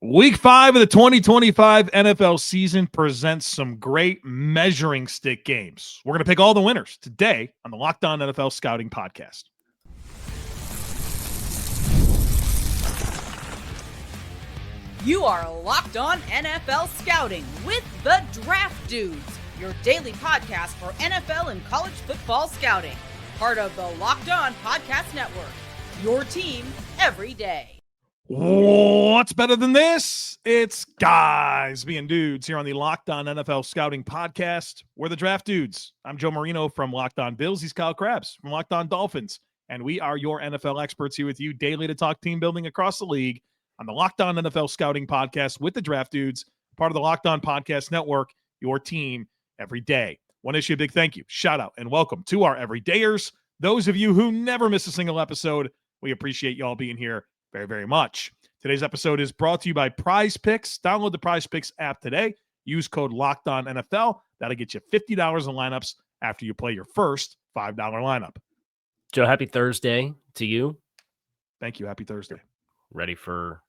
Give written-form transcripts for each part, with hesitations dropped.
Week 5 of the 2025 NFL season presents some great measuring stick games. We're going to pick all the winners today on the Locked On NFL Scouting Podcast. You are Locked On NFL Scouting with the Draft Dudes, your daily podcast for NFL and college football scouting. Part of the Locked On Podcast Network, your team every day. What's better than this? It's guys being dudes here on the Locked On NFL Scouting Podcast. We're the Draft Dudes. I'm Joe Marino from Locked On Bills. He's Kyle Crabbs from Locked On Dolphins. And we are your NFL experts here with you daily to talk team building across the league on the Locked On NFL Scouting Podcast with the Draft Dudes, part of the Locked On Podcast Network, your team every day. Want to issue a big thank you, shout out, and welcome to our everydayers. Those of you who never miss a single episode, we appreciate you all being here very, very much. Today's episode is brought to you by Prize Picks. Download the Prize Picks app today. Use code LOCKEDONNFL. That'll get you $50 in lineups after you play your first $5 lineup. Joe, happy Thursday to you. Thank you. Happy Thursday. Ready for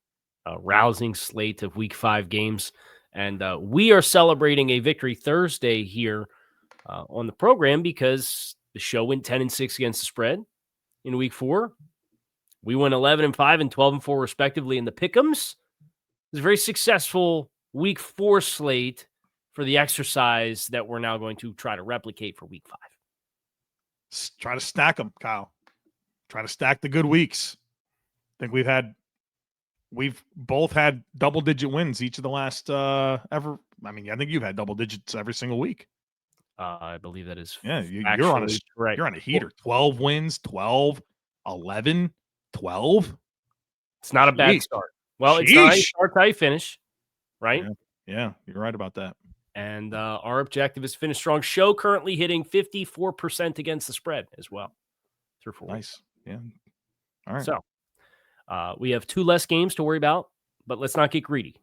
a rousing slate of Week 5 games. And we are celebrating a Victory Thursday here on the program because the show went 10-6 against the spread in Week 4. We went 11-5 and 12-4 respectively in the pick'ems. It was a very successful Week 4 slate for the exercise that we're now going to try to replicate for Week 5. Try to stack them, Kyle. Try to stack the good weeks. I think we've both had double-digit wins each of the last ever. I mean, I think you've had double digits every single week. I believe that is you're on a heater. 12 wins, 12, 11. 12? It's not a bad start. Well, it's not a start how you finish, right? Yeah, you're right about that. And our objective is to finish strong. Show currently hitting 54% against the spread as well. Through 4 Nice. Yeah. All right. So we have 2 less games to worry about, but let's not get greedy.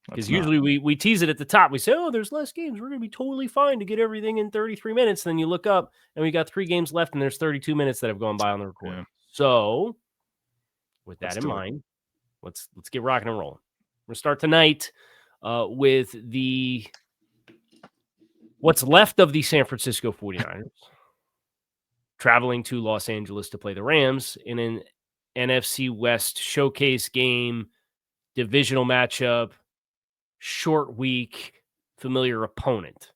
Because usually we tease it at the top. We say, oh, there's less games. We're going to be totally fine to get everything in 33 minutes. Then you look up and we got 3 games left and there's 32 minutes that have gone by on the recording. Yeah. So with that in mind, let's get rocking and rolling. We're going to start tonight with what's left of the San Francisco 49ers traveling to Los Angeles to play the Rams in an NFC West showcase game, divisional matchup, short week, familiar opponent.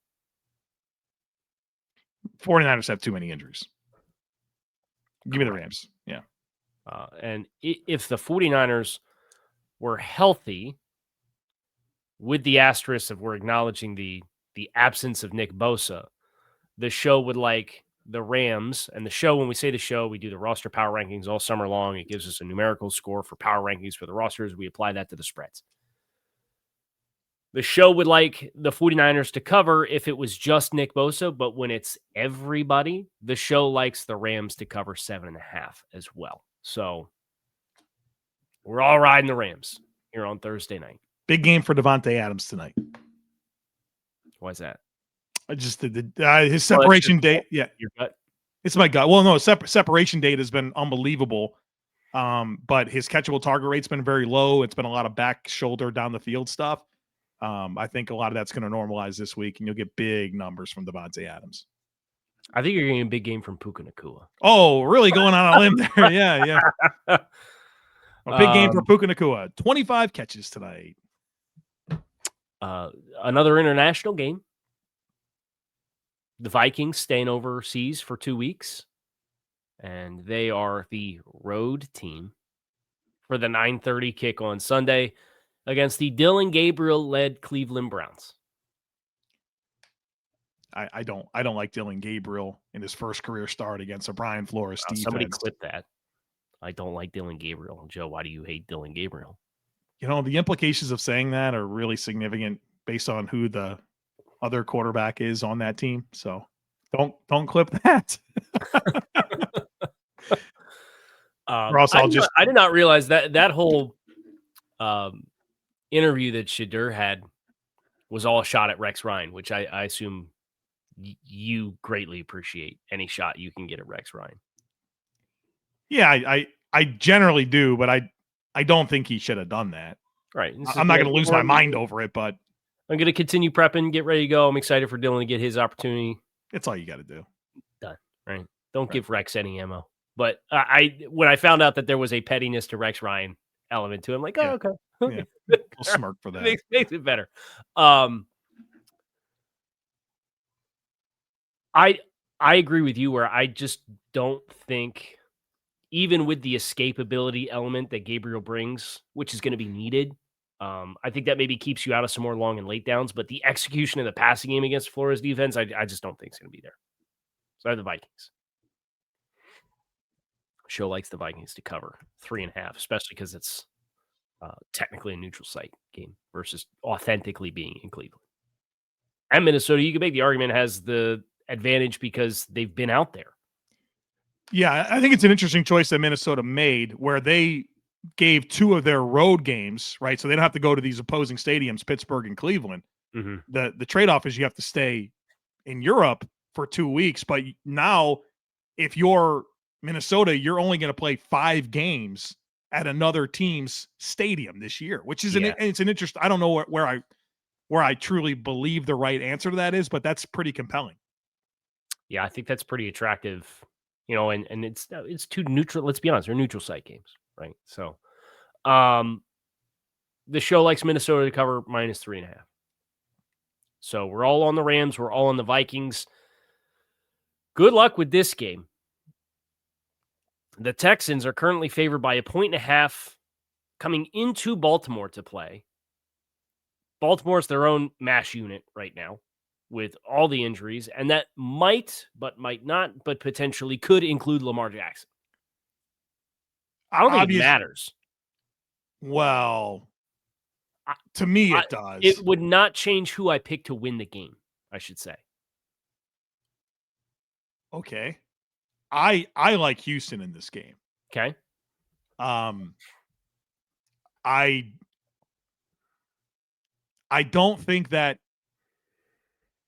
49ers have too many injuries. Give me the Rams. Yeah. And if the 49ers were healthy, with the asterisk of we're acknowledging the absence of Nick Bosa, the show would like the Rams. And the show, when we say the show, we do the roster power rankings all summer long. It gives us a numerical score for power rankings for the rosters. We apply that to the spreads. The show would like the 49ers to cover if it was just Nick Bosa, but when it's everybody, the show likes the Rams to cover 7.5 as well. So we're all riding the Rams here on Thursday night. Big game for Devontae Adams tonight. Why is that? Just his separation date. Yeah. Your gut? It's my gut. Well, no, separation date has been unbelievable. But his catchable target rate's been very low. It's been a lot of back, shoulder, down the field stuff. I think a lot of that's going to normalize this week, and you'll get big numbers from Devontae Adams. I think you're getting a big game from Puka Nacua. Oh, really going on a limb there. Yeah. A big game for Puka Nacua. 25 catches tonight. Another international game. The Vikings staying overseas for 2 weeks, and they are the road team for the 9:30 kick on Sunday against the Dylan Gabriel-led Cleveland Browns. I don't like Dylan Gabriel in his first career start against a Brian Flores defense. Somebody clip that. I don't like Dylan Gabriel. Joe, why do you hate Dylan Gabriel? You know, the implications of saying that are really significant based on who the other quarterback is on that team. So don't clip that. I did not realize that whole interview that Shadur had was all a shot at Rex Ryan, which I assume you greatly appreciate any shot you can get at Rex Ryan. Yeah, I generally do, but I don't think he should have done that. Right. I'm not going to lose my mind over it, but I'm going to continue prepping, get ready to go. I'm excited for Dylan to get his opportunity. it's all you got to do. Done. Right. Don't give Rex any ammo. But when I found out that there was a pettiness to Rex Ryan element to him, like, oh, okay. Yeah. We'll smirk for that. makes it better. I agree with you where I just don't think, even with the escapability element that Gabriel brings, which is going to be needed, I think that maybe keeps you out of some more long and late downs. But the execution of the passing game against Florida's defense, I just don't think it's going to be there. So I have the Vikings. Show likes the Vikings to cover 3.5, especially because it's technically a neutral site game versus authentically being in Cleveland. And Minnesota, you can make the argument, has the advantage because they've been out there. Yeah, I think it's an interesting choice that Minnesota made where they gave 2 of their road games, right? So they don't have to go to these opposing stadiums, Pittsburgh and Cleveland. Mm-hmm. The trade-off is you have to stay in Europe for 2 weeks. But now if you're Minnesota, you're only going to play 5 games at another team's stadium this year, which is it's an interest. I don't know where I truly believe the right answer to that is, but that's pretty compelling. Yeah, I think that's pretty attractive, and it's 2 neutral. Let's be honest, they're neutral site games, right? So, the show likes Minnesota to cover -3.5. So we're all on the Rams. We're all on the Vikings. Good luck with this game. The Texans are currently favored by 1.5 coming into Baltimore to play. Baltimore's their own mash unit right now with all the injuries, and that might not, but potentially could include Lamar Jackson. I don't think it matters. Well, to me, it does. It would not change who I pick to win the game, I should say. Okay. I like Houston in this game. Okay. I don't think that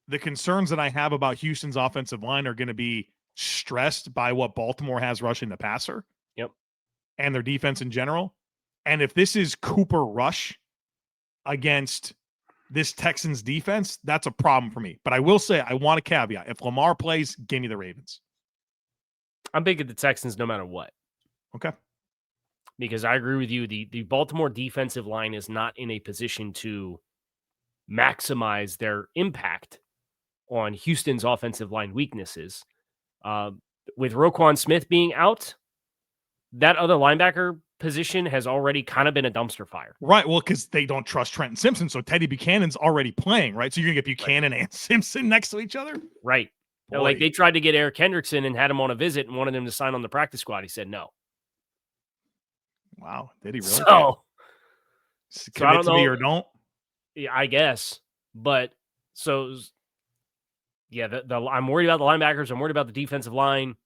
the concerns that I have about Houston's offensive line are going to be stressed by what Baltimore has rushing the passer. Yep. And their defense in general. And if this is Cooper Rush against this Texans defense, that's a problem for me. But I will say, I want a caveat. If Lamar plays, give me the Ravens. I'm big at the Texans no matter what. Okay. Because I agree with you. The Baltimore defensive line is not in a position to maximize their impact on Houston's offensive line weaknesses. With Roquan Smith being out, that other linebacker position has already kind of been a dumpster fire. Right. Well, because they don't trust Trenton Simpson. So Teddy Buchanan's already playing, right? So you're going to get Buchanan and Simpson next to each other? Right. Like they tried to get Eric Hendrickson and had him on a visit and wanted him to sign on the practice squad. He said no. Wow. Did he really? So I don't know. Me or don't? Yeah, I guess. But so, yeah, I'm worried about the linebackers. I'm worried about the defensive line.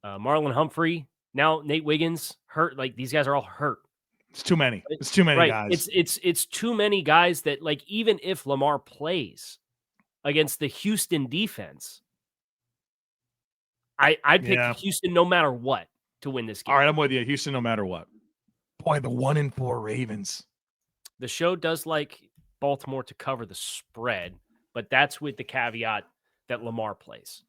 Marlon Humphrey. Now Nate Wiggins hurt. Like these guys are all hurt. It's too many. It's too many guys. It's too many guys that, like, even if Lamar plays against the Houston defense, I'd pick Houston no matter what to win this game. All right, I'm with you. Houston no matter what. Boy, the 1-4 Ravens. The show does like Baltimore to cover the spread, but that's with the caveat that Lamar plays.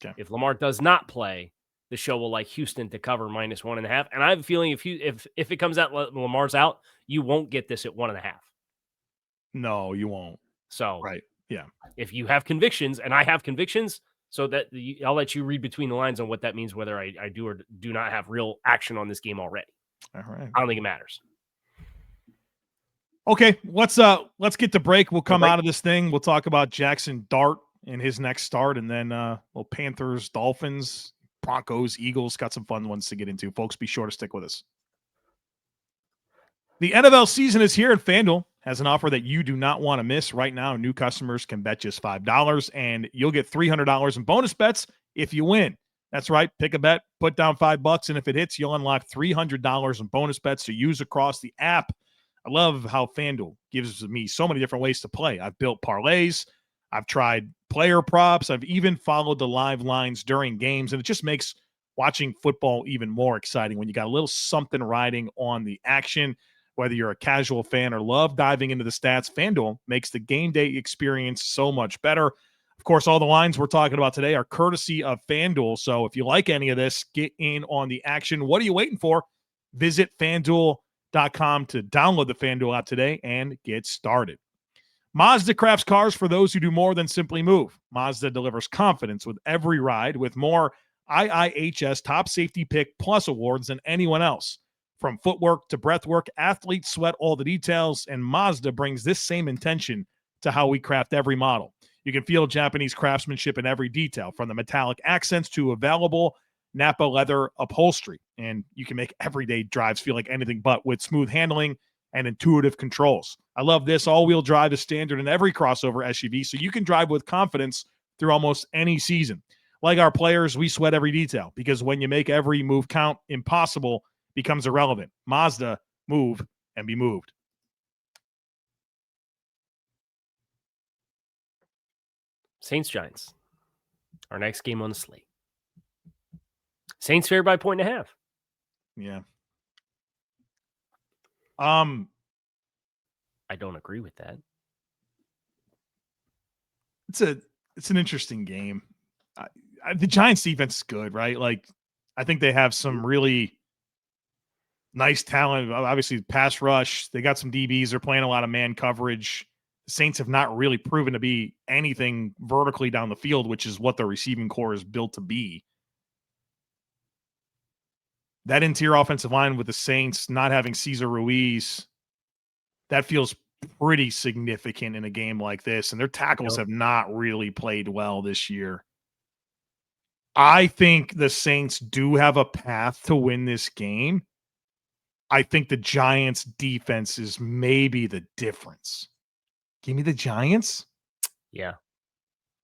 Okay. If Lamar does not play, the show will like Houston to cover -1.5. And I have a feeling if it comes out Lamar's out, you won't get this at 1.5. No, you won't. So right, yeah. If you have convictions, and I have convictions, so that I'll let you read between the lines on what that means, whether I do or do not have real action on this game already. All right. I don't think it matters. Okay, let's get to break. We'll come out of this thing. We'll talk about Jackson Dart in his next start, and then Panthers, Dolphins, Broncos, Eagles. Got some fun ones to get into. Folks, be sure to stick with us. The NFL season is here, and FanDuel has an offer that you do not want to miss. Right now, new customers can bet just $5, and you'll get $300 in bonus bets if you win. That's right. Pick a bet, put down $5, and if it hits, you'll unlock $300 in bonus bets to use across the app. I love how FanDuel gives me so many different ways to play. I've built parlays. I've tried player props. I've even followed the live lines during games, and it just makes watching football even more exciting when you got a little something riding on the action. Whether you're a casual fan or love diving into the stats, FanDuel makes the game day experience so much better. Of course, all the lines we're talking about today are courtesy of FanDuel. So if you like any of this, get in on the action. What are you waiting for? Visit FanDuel.com to download the FanDuel app today and get started. Mazda crafts cars for those who do more than simply move. Mazda delivers confidence with every ride with more IIHS Top Safety Pick Plus awards than anyone else. From footwork to breathwork, athletes sweat all the details, and Mazda brings this same intention to how we craft every model. You can feel Japanese craftsmanship in every detail, from the metallic accents to available Napa leather upholstery. And you can make everyday drives feel like anything but with smooth handling and intuitive controls. I love this. All-wheel drive is standard in every crossover SUV, so you can drive with confidence through almost any season. Like our players, we sweat every detail because when you make every move count, impossible becomes irrelevant. Mazda, move and be moved. Saints Giants, our next game on the slate. Saints favored by 1.5. Yeah. I don't agree with that. It's an interesting game. The Giants defense is good, right? Like, I think they have some really nice talent. Obviously, pass rush. They got some DBs. They're playing a lot of man coverage. The Saints have not really proven to be anything vertically down the field, which is what the receiving core is built to be. That interior offensive line with the Saints not having Cesar Ruiz, that feels pretty significant in a game like this. And their tackles have not really played well this year. I think the Saints do have a path to win this game. I think the Giants' defense is maybe the difference. Give me the Giants. Yeah,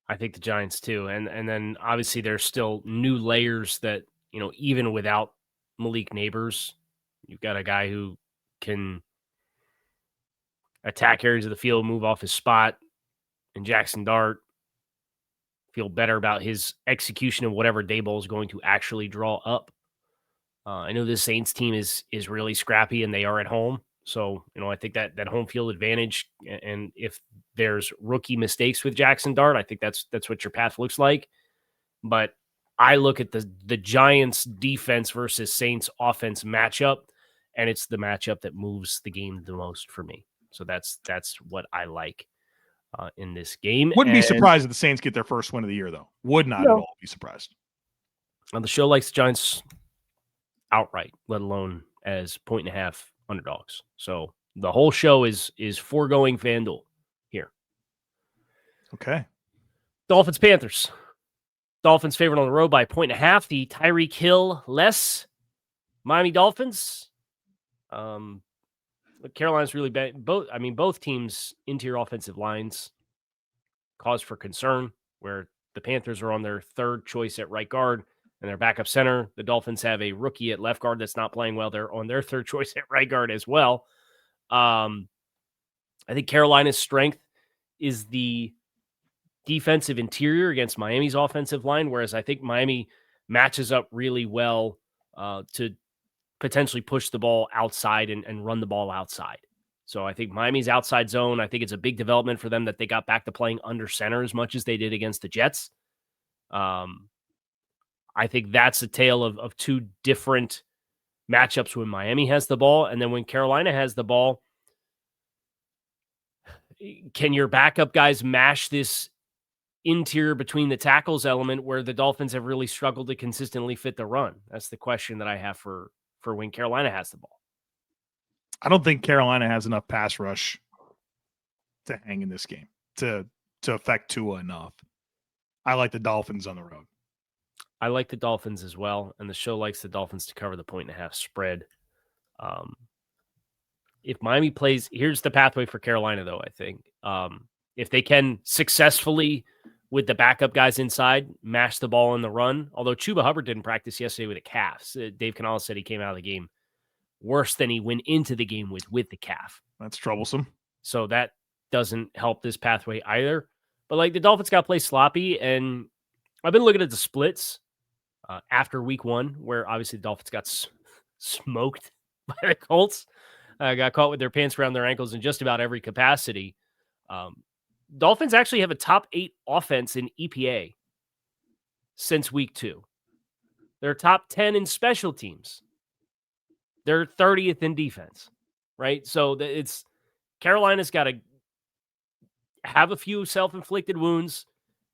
I think the Giants too. And then obviously there's still new layers that, even without Malik Neighbors, you've got a guy who can attack areas of the field, move off his spot, and Jackson Dart feel better about his execution of whatever Daboll is going to actually draw up. I know the Saints team is really scrappy and they are at home. So, I think that home field advantage, and if there's rookie mistakes with Jackson Dart, I think that's what your path looks like. But I look at the Giants defense versus Saints offense matchup, and it's the matchup that moves the game the most for me. So that's what I like in this game. Wouldn't be surprised if the Saints get their first win of the year, though. Would not at all be surprised. The show likes the Giants outright, let alone as 1.5 underdogs. So the whole show is foregoing FanDuel here. Okay. Dolphins Panthers. Dolphins favored on the road by 1.5. The Tyreek Hill less Miami Dolphins. Carolina's really bad. Both teams' interior offensive lines cause for concern, where the Panthers are on their third choice at right guard and their backup center. The Dolphins have a rookie at left guard that's not playing well. They're on their third choice at right guard as well. I think Carolina's strength is the defensive interior against Miami's offensive line, whereas I think Miami matches up really well to potentially push the ball outside and run the ball outside. So I think Miami's outside zone, I think it's a big development for them that they got back to playing under center as much as they did against the Jets. I think that's a tale of two different matchups when Miami has the ball. And then when Carolina has the ball, can your backup guys mash this interior between the tackles element where the Dolphins have really struggled to consistently fit the run? That's the question that I have for when Carolina has the ball. I don't think Carolina has enough pass rush to hang in this game to affect Tua enough. I like the Dolphins on the road. I like the Dolphins as well, and the show likes the Dolphins to cover the 1.5 spread. If Miami plays, here's the pathway for Carolina, though, I think. If they can successfully, with the backup guys inside, mash the ball in the run, although Chuba Hubbard didn't practice yesterday with a calf. Dave Canales said he came out of the game worse than he went into the game with the calf. That's troublesome. So that doesn't help this pathway either. But the Dolphins got to play sloppy, and I've been looking at the splits after week one, where obviously the Dolphins got smoked by the Colts. got caught with their pants around their ankles in just about every capacity. Dolphins actually have a top 8 offense in EPA since week 2. They're top 10 in special teams. They're 30th in defense, right? So it's Carolina's got to have a few self-inflicted wounds,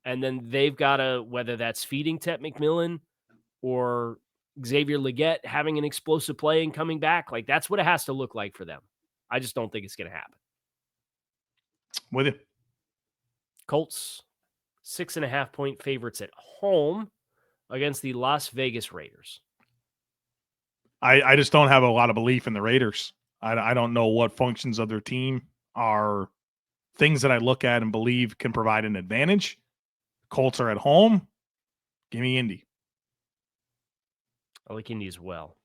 and then they've got to, whether that's feeding Tet McMillan or Xavier Legette having an explosive play and coming back, like that's what it has to look like for them. I just don't think it's going to happen. With it. Colts, 6.5-point favorites at home against the Las Vegas Raiders. I just don't have a lot of belief in the Raiders. I don't know what functions of their team are things that I look at and believe can provide an advantage. Colts are at home. Give me Indy. I like Indy as well.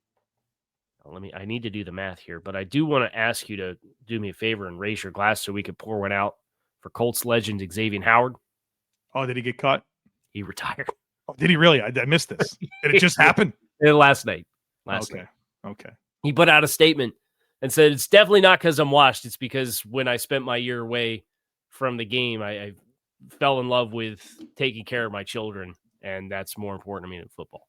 I need to do the math here, but I do want to ask you to do me a favor and raise your glass so we could pour one out for Colts legend Xavier Howard. Oh, did he get caught? He retired. Oh, did he really? I missed this. Did it just happen? Last night. Okay. He put out a statement and said, it's definitely not because I'm washed. It's because when I spent my year away from the game, I fell in love with taking care of my children, and that's more important to me than football.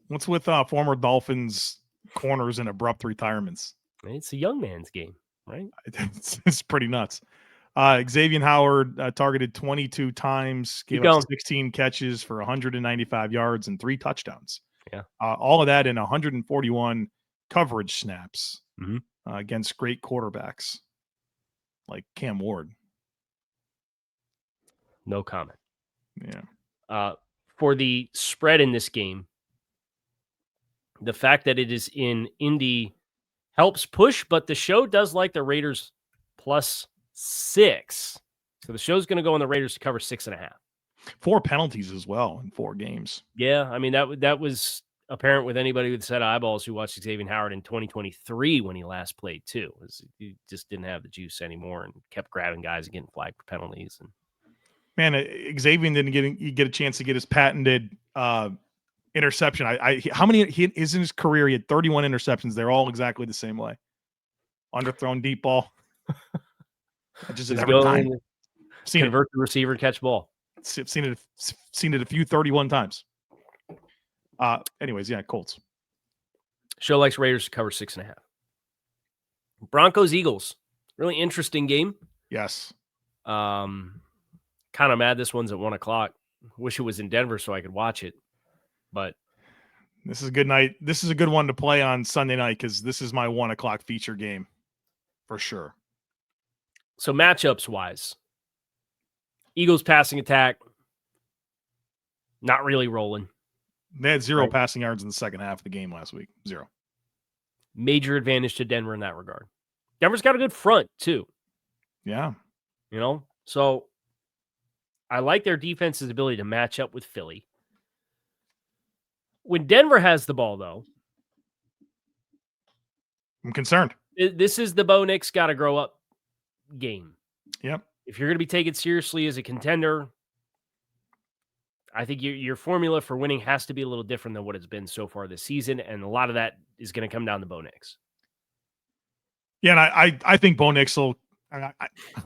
What's with former Dolphins corners and abrupt retirements? It's a young man's game, right? It's pretty nuts. Xavier Howard targeted 22 times, gave up 16 catches for 195 yards and 3 touchdowns. Yeah. All of that in 141 coverage snaps mm-hmm. Against great quarterbacks like Cam Ward. No comment. Yeah. For the spread in this game, the fact that it is in Indy helps push, but the show does like the Raiders +6. So the show's going to go on the Raiders to cover 6.5. 4 penalties as well in 4 games. Yeah, I mean, that was apparent with anybody with a set of eyeballs who watched Xavier Howard in 2023 when he last played too. He just didn't have the juice anymore and kept grabbing guys and getting flagged for penalties. And man, Xavier didn't get a chance to get his patented interception. How many he is in his career? He had 31 interceptions. They're all exactly the same way. Underthrown deep ball. Just every time. Convert the receiver, catch ball. I've seen it a few 31 times. Anyways, yeah, Colts. Show likes Raiders to cover 6.5. Broncos Eagles, really interesting game. Yes. Kind of mad this one's at 1:00. Wish it was in Denver so I could watch it, but this is a good night. This is a good one to play on Sunday night because this is my 1:00 feature game for sure. So matchups wise, Eagles passing attack, not really rolling. They had 0 passing yards in the second half of the game last week. 0. Major advantage to Denver in that regard. Denver's got a good front too. Yeah. So I like their defense's ability to match up with Philly. When Denver has the ball, though, I'm concerned. This is the Bo Nix got to grow up game. Yep. If you're going to be taken seriously as a contender, I think your formula for winning has to be a little different than what it's been so far this season, and a lot of that is going to come down to Bo Nix. Yeah, and I think Bo Nix will.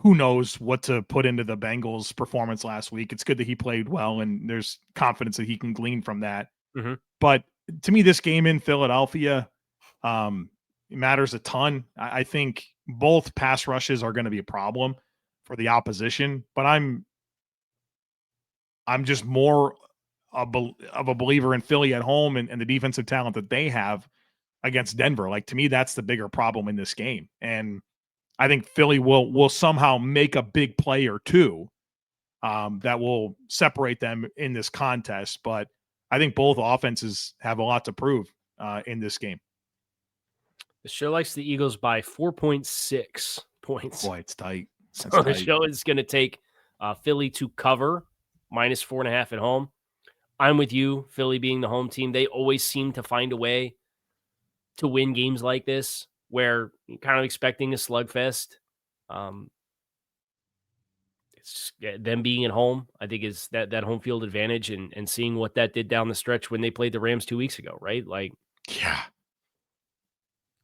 Who knows what to put into the Bengals' performance last week? It's good that he played well, and there's confidence that he can glean from that. Mm-hmm. But to me, this game in Philadelphia matters a ton. I think both pass rushes are going to be a problem for the opposition, but I'm just more of a believer in Philly at home and the defensive talent that they have against Denver. Like, to me, that's the bigger problem in this game. And I think Philly will somehow make a big play or two that will separate them in this contest. But I think both offenses have a lot to prove in this game. The show likes the Eagles by 4.6 points. Boy, it's tight. So the show is going to take Philly to cover -4.5 at home. I'm with you. Philly being the home team, they always seem to find a way to win games like this, where you're kind of expecting a slugfest. It's just, them being at home, I think, is that home field advantage, and seeing what that did down the stretch when they played the Rams 2 weeks ago, right? Like, yeah.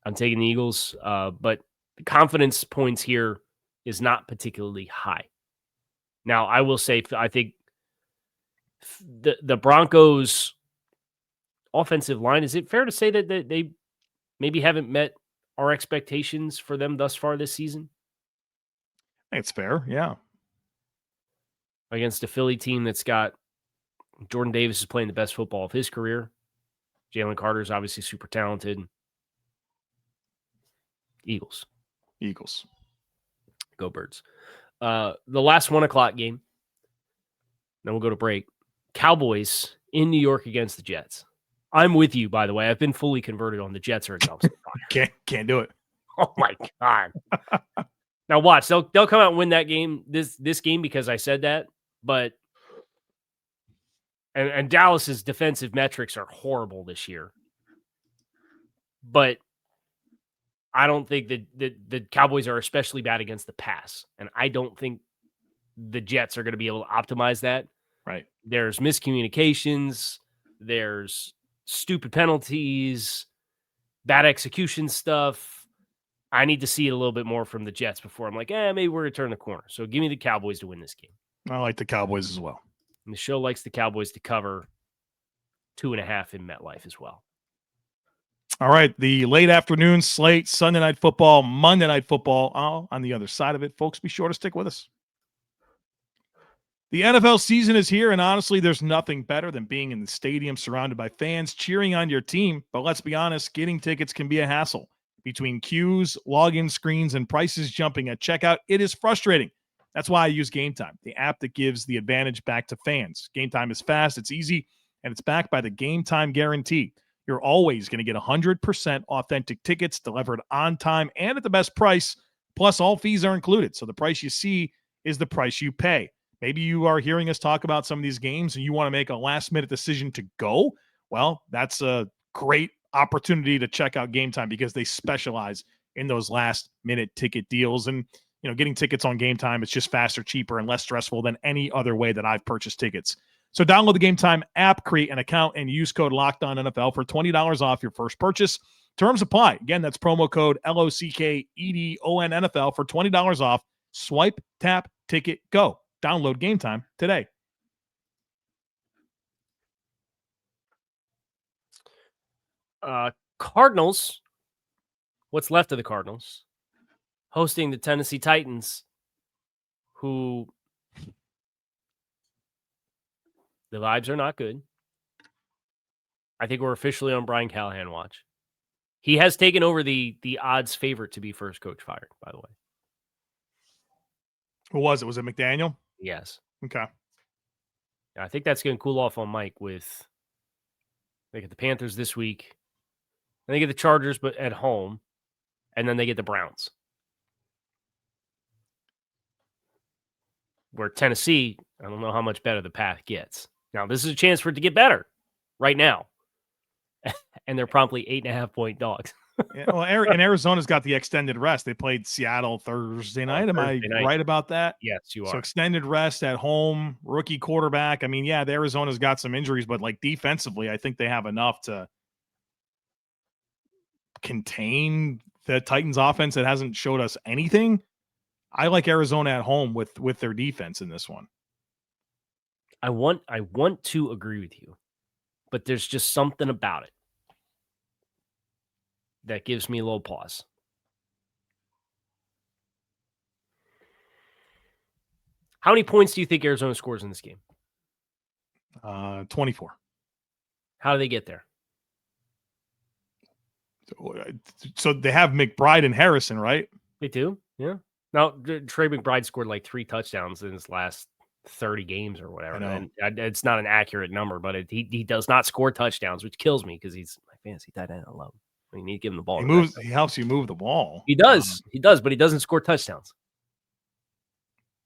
I'm taking the Eagles, but the confidence points here is not particularly high. Now, I will say, I think the Broncos' offensive line, is it fair to say that they maybe haven't met our expectations for them thus far this season? I think it's fair, yeah. Against a Philly team that's got Jordan Davis is playing the best football of his career. Jalen Carter is obviously super talented. Eagles. Go Birds. The last 1 o'clock game, then we'll go to break. Cowboys in New York against the Jets. I'm with you, by the way. I've been fully converted on the Jets are a dumpster fire. Can't do it. Oh my God. Now watch, they'll come out and win that game, this game, because I said that, but and Dallas's defensive metrics are horrible this year. But I don't think that the Cowboys are especially bad against the pass. And I don't think the Jets are going to be able to optimize that. Right. There's miscommunications. There's stupid penalties, bad execution stuff. I need to see it a little bit more from the Jets before I'm like, maybe we're going to turn the corner. So give me the Cowboys to win this game. I like the Cowboys as well. And the show likes the Cowboys to cover 2.5 in MetLife as well. All right, the late afternoon slate, Sunday Night Football, Monday Night Football, all on the other side of it. Folks, be sure to stick with us. The NFL season is here, and honestly, there's nothing better than being in the stadium surrounded by fans cheering on your team. But let's be honest, getting tickets can be a hassle. Between queues, login screens, and prices jumping at checkout, it is frustrating. That's why I use Game Time, the app that gives the advantage back to fans. Game Time is fast, it's easy, and it's backed by the Game Time guarantee. You're always going to get 100% authentic tickets delivered on time and at the best price, plus all fees are included. So the price you see is the price you pay. Maybe you are hearing us talk about some of these games and you want to make a last-minute decision to go. Well, that's a great opportunity to check out Game Time because they specialize in those last-minute ticket deals. And, getting tickets on Game Time is just faster, cheaper, and less stressful than any other way that I've purchased tickets. So download the Game Time app, create an account, and use code LOCKEDONNFL for $20 off your first purchase. Terms apply. Again, that's promo code LOCKEDONNFL for $20 off. Swipe, tap, ticket, go. Download Game Time today. Cardinals, what's left of the Cardinals, hosting the Tennessee Titans, who the vibes are not good. I think we're officially on Brian Callahan watch. He has taken over the odds favorite to be first coach fired, by the way. Who was it? Was it McDaniel? Yes. Okay. I think that's going to cool off on Mike with they get the Panthers this week. Then they get the Chargers, but at home. And then they get the Browns. Where Tennessee, I don't know how much better the path gets. Now, this is a chance for it to get better right now. And they're promptly 8.5-point dogs. Yeah, well, and Arizona's got the extended rest. They played Seattle Thursday night. Am I right about that? Yes, you are. So extended rest at home, rookie quarterback. I mean, yeah, the Arizona's got some injuries, but like defensively, I think they have enough to contain the Titans offense that hasn't showed us anything. I like Arizona at home with their defense in this one. I want to agree with you, but there's just something about it that gives me a little pause. How many points do you think Arizona scores in this game? 24. How do they get there? So they have McBride and Harrison, right? They do, yeah. Now, Trey McBride scored like 3 touchdowns in his last 30 games or whatever. And it's not an accurate number, but he does not score touchdowns, which kills me because he's my fantasy tight end. I love him. You need to give him the ball. He helps you move the ball. He does, but he doesn't score touchdowns.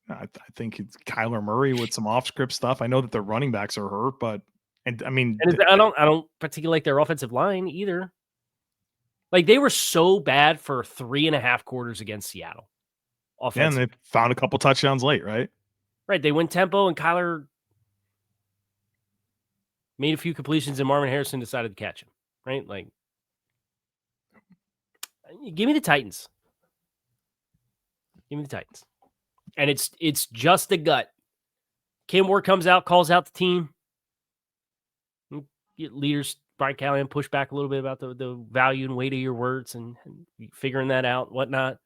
I think it's Kyler Murray with some off-script stuff. I know that their running backs are hurt, but I don't particularly like their offensive line either. Like they were so bad for 3.5 quarters against Seattle. Yeah, and they found a couple touchdowns late, right? Right. They went tempo, and Kyler made a few completions, and Marvin Harrison decided to catch him. Right, like Give me the Titans. Give me the Titans. And it's just a gut. Kim Ward comes out, calls out the team. Get leaders, Brian Callahan, push back a little bit about the value and weight of your words and figuring that out, whatnot.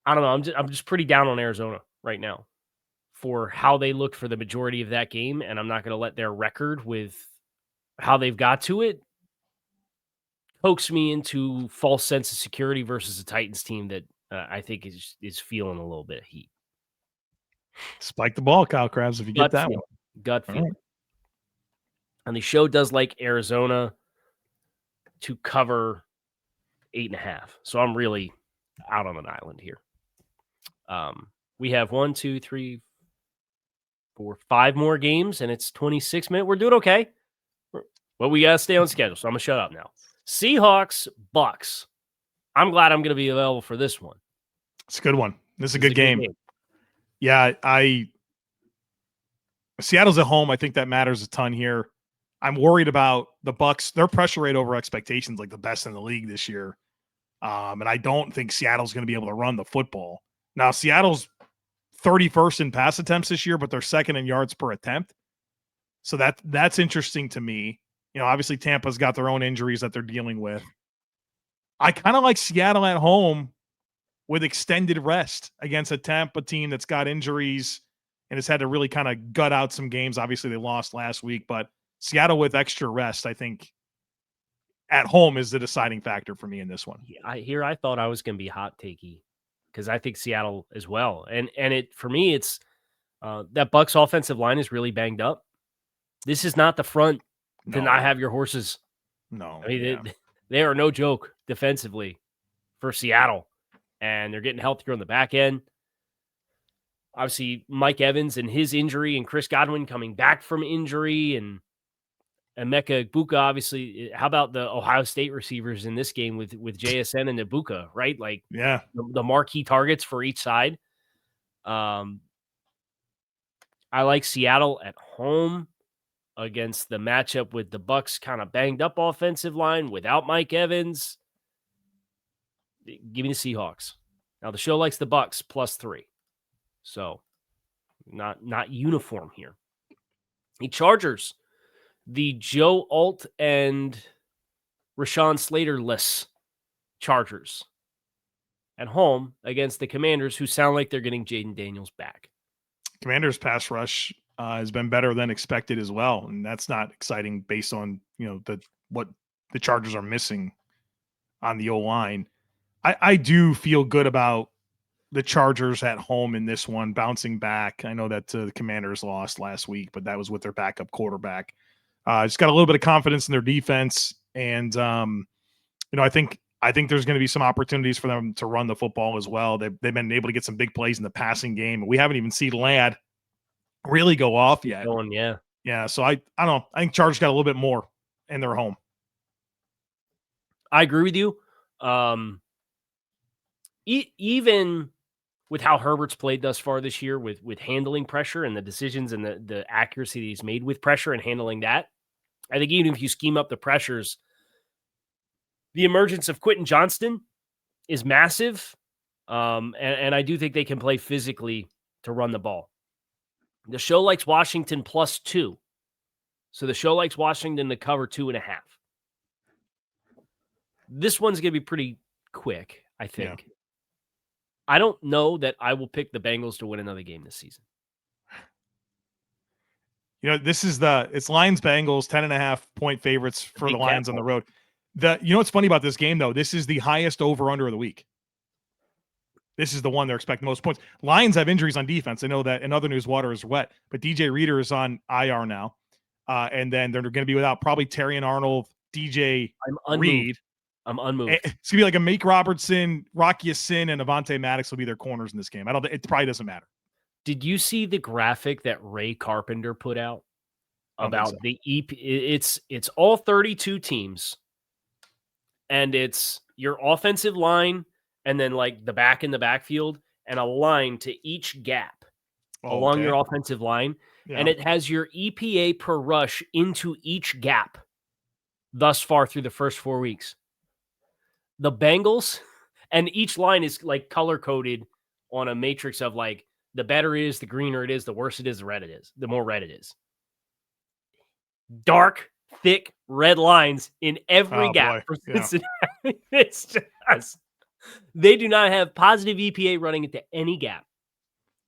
I don't know. I'm just pretty down on Arizona right now for how they looked for the majority of that game, and I'm not going to let their record with how they've got to it coax me into false sense of security versus a Titans team that I think is feeling a little bit of heat. Spike the ball, Kyle Crabbs, if you get that one. Gut feeling. Right. And the show does like Arizona to cover 8.5. So I'm really out on an island here. We have 1, 2, 3, 4, 5 more games, and it's 26 minutes. We're doing okay. Well, we got to stay on schedule, so I'm going to shut up now. Seahawks, Bucs. I'm glad I'm going to be available for this one. It's a good one. This is a good game. Yeah, Seattle's at home. I think that matters a ton here. I'm worried about the Bucs. Their pressure rate over expectations like the best in the league this year. And I don't think Seattle's going to be able to run the football. Now, Seattle's 31st in pass attempts this year, but they're second in yards per attempt. So that's interesting to me. You know, obviously Tampa's got their own injuries that they're dealing with. I kind of like Seattle at home with extended rest against a Tampa team that's got injuries and has had to really kind of gut out some games. Obviously, they lost last week, but Seattle with extra rest, I think, at home is the deciding factor for me in this one. Yeah, I thought I was going to be hot takey because I think Seattle as well. And it for me, it's that Bucs offensive line is really banged up. This is not the front to not have your horses. No. I mean, they are no joke defensively for Seattle, and they're getting healthier on the back end. Obviously, Mike Evans and his injury and Chris Godwin coming back from injury and Emeka Egbuka, obviously. How about the Ohio State receivers in this game with JSN and Egbuka, right? Like, yeah, the marquee targets for each side. I like Seattle at home against the matchup with the Bucs kind of banged up offensive line without Mike Evans. Give me the Seahawks. Now the show likes the Bucs +3. So not uniform here. The Chargers, the Joe Alt and Rashawn Slater-less Chargers at home against the Commanders, who sound like they're getting Jaden Daniels back. Commanders pass rush has been better than expected as well, and that's not exciting based on what the Chargers are missing on the O-line. I do feel good about the Chargers at home in this one, bouncing back. I know that the Commanders lost last week, but that was with their backup quarterback. Just got a little bit of confidence in their defense, and I think there's going to be some opportunities for them to run the football as well. They've been able to get some big plays in the passing game. We haven't even seen Ladd really go off yet. Yeah. So I don't know. I think Chargers got a little bit more in their home. I agree with you. Even with how Herbert's played thus far this year with handling pressure and the decisions and the accuracy that he's made with pressure and handling that, I think even if you scheme up the pressures, the emergence of Quentin Johnston is massive. And I do think they can play physically to run the ball. The show likes Washington +2. So the show likes Washington to cover 2.5. This one's going to be pretty quick, I think. Yeah. I don't know that I will pick the Bengals to win another game this season. It's Lions Bengals 10.5 point favorites for the Lions on the road. What's funny about this game though? This is the highest over under of the week. This is the one they're expecting most points. Lions have injuries on defense. I know that in other news, water is wet, but DJ Reader is on IR now. And then they're going to be without probably Terry and Arnold, DJ Reed. I'm unmoved. It's going to be like a Mike Robertson, Rocky Sin, and Avonte Maddox will be their corners in this game. It probably doesn't matter. Did you see the graphic that Ray Carpenter put out about the EP? It's all 32 teams, and it's your offensive line, and then like the back in the backfield, and a line to each gap along your offensive line, and it has your EPA per rush into each gap thus far through the first 4 weeks. the Bengals, and each line is like color coded on a matrix of like the better it is, the greener it is, the worse it is, the red it is, the more red it is. Dark, thick red lines in every gap for Cincinnati. It's just, they do not have positive EPA running into any gap.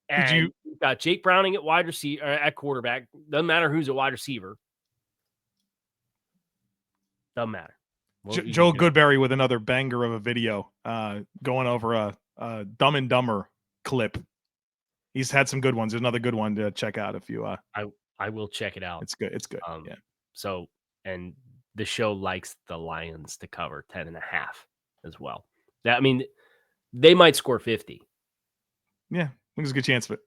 And you've got Jake Browning at wide receiver, at quarterback. Doesn't matter who's a wide receiver. Doesn't matter. Joel Goodberry with another banger of a video going over a Dumb and Dumber clip. He's had some good ones. There's another good one to check out if you I will check it out. It's good. It's good. Yeah. So, and the show likes the Lions to cover 10.5 as well. I mean, they might score 50. Yeah, I think there's a good chance of it.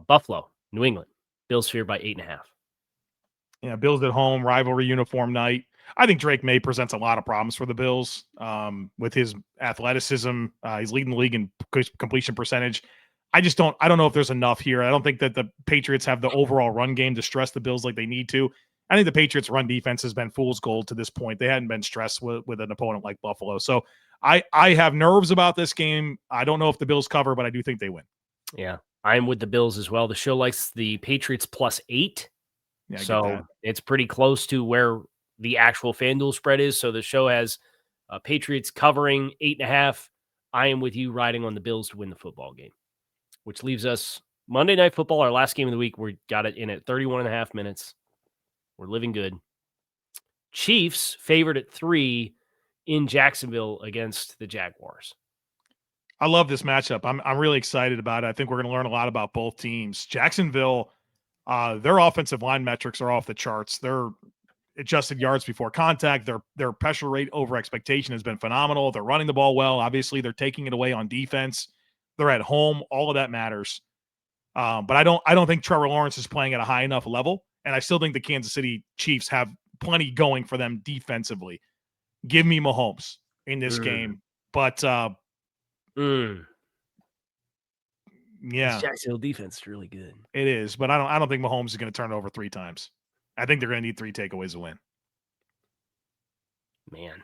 Buffalo, New England, Bills favored by 8.5. Yeah, Bills at home, rivalry uniform night. I think Drake May presents a lot of problems for the Bills with his athleticism. He's leading the league in completion percentage. I don't know if there's enough here. I don't think that the Patriots have the overall run game to stress the Bills like they need to. I think the Patriots' run defense has been fool's gold to this point. They hadn't been stressed with an opponent like Buffalo. So I have nerves about this game. I don't know if the Bills cover, but I do think they win. Yeah, I'm with the Bills as well. The show likes the Patriots +8. Yeah, so it's pretty close to where the actual FanDuel spread is. So the show has Patriots covering 8.5. I am with you riding on the Bills to win the football game, which leaves us Monday Night Football, our last game of the week. We got it in at 31.5 minutes. We're living good. Chiefs favored at 3 in Jacksonville against the Jaguars. I love this matchup. I'm really excited about it. I think we're going to learn a lot about both teams. Jacksonville, their offensive line metrics are off the charts. Their adjusted yards before contact, their pressure rate over expectation has been phenomenal. They're running the ball well. Obviously, they're taking it away on defense. They're at home. All of that matters. But I don't think Trevor Lawrence is playing at a high enough level. And I still think the Kansas City Chiefs have plenty going for them defensively. Give me Mahomes in this game. But yeah. This Jacksonville defense is really good. It is, but I don't think Mahomes is going to turn it over 3 times. I think they're going to need 3 takeaways to win. Man.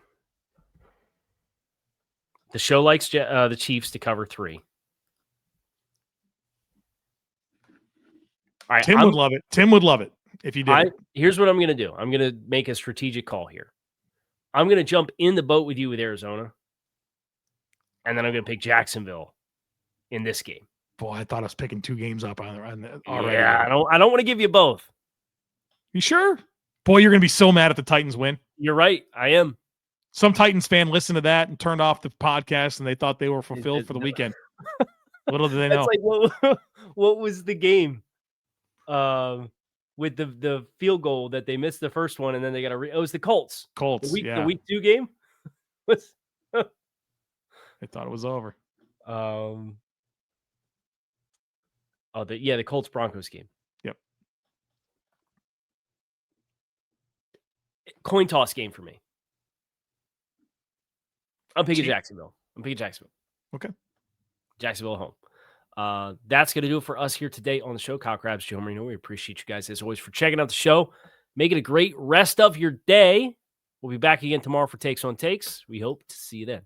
The show likes the Chiefs to cover 3. All right, Tim would love it. Tim would love it if you did. Here's what I'm going to do. I'm going to make a strategic call here. I'm going to jump in the boat with you with Arizona, and then I'm going to pick Jacksonville in this game. Boy, I thought I was picking 2 games up on already. Yeah, I don't want to give you both. You sure? Boy, you're going to be so mad if the Titans win. You're right. I am. Some Titans fan listened to that and turned off the podcast, and they thought they were fulfilled for the weekend. Little did they know. It's like, what was the game? With the field goal that they missed the first one, and then they got it was the Colts. The week 2 game. They thought it was over. The Colts Broncos game. Yep. Coin toss game for me. I'm picking Jacksonville. Okay. Jacksonville at home. That's going to do it for us here today on the show. Kyle Crabbs, Joe Marino. We appreciate you guys as always for checking out the show. Make it a great rest of your day. We'll be back again tomorrow for Takes on Takes. We hope to see you then.